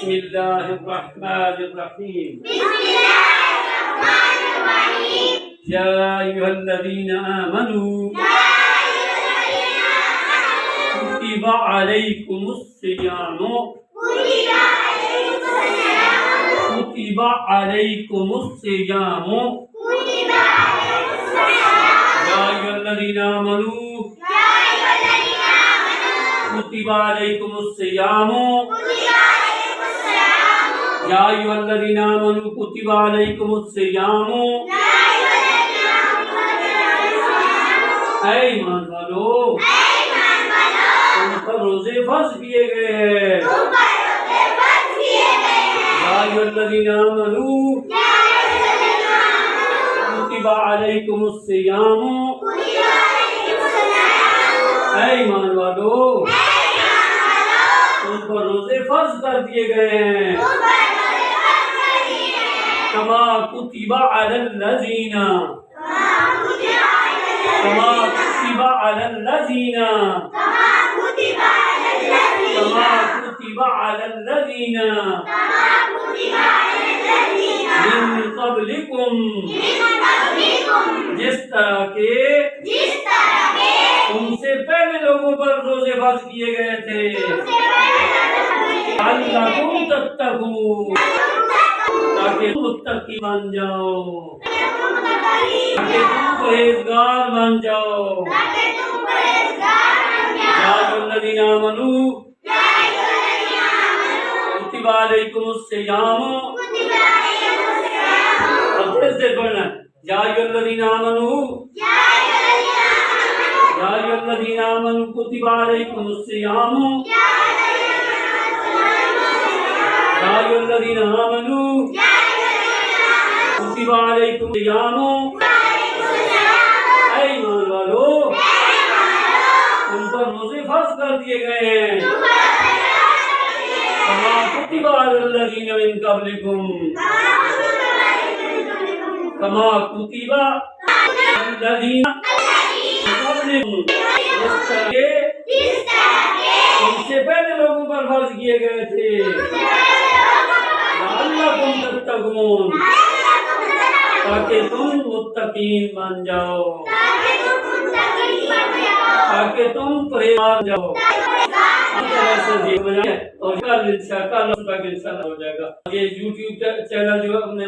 بسم اللہ الرحمن الرحیم یا ایھا الذین آمنوا کتب علیکم الصیام کتب علیکم الصیام یا ایھا الذین آمنوا کتب علیکم الصیام یا ایھا الذین آمنوا کتب علیکم الصیام اے ایمان والو تم پر روزے فرض کیے گئے ہیں یا ایھا الذین آمنوا کتب علیکم الصیام اے ایمان والو تم پر روزے فرض کر دیے گئے ہیں کما کتب علی الذین کما کتب علی الذین کما کتب علی الذین من قبلکم جس طرح کے تم سے پہلے لوگوں پر روزے فرض کیے گئے تھے لعلکم تتقون تاکہ تم متقی بن جاؤ تاکہ تم پرہیزگار بن جاؤ یا ایھا الذین آمنوا کتب علیکم الصیام اور پھر سے پڑھنا یا ایھا الذین آمنوا یا ایھا الذین آمنوا کتب علیکم الصیام یا ایھا الذین آمنوا کتب علیکم الصیام اے ایمان والو تم پر روزے فرض کر دیے گئے ہیں کما کتب علی الذین من قبلکم کما کتب علی الذین تم سے پہلے لوگوں پر فرض کیے گئے تھے لعلکم تتقون تاکہ تم متقین بن جاؤ تاکہ تم پرہیزگار جاؤ اور کل انشاءاللہ ہو جائے گا یہ یوٹیوب چینل جو ہم نے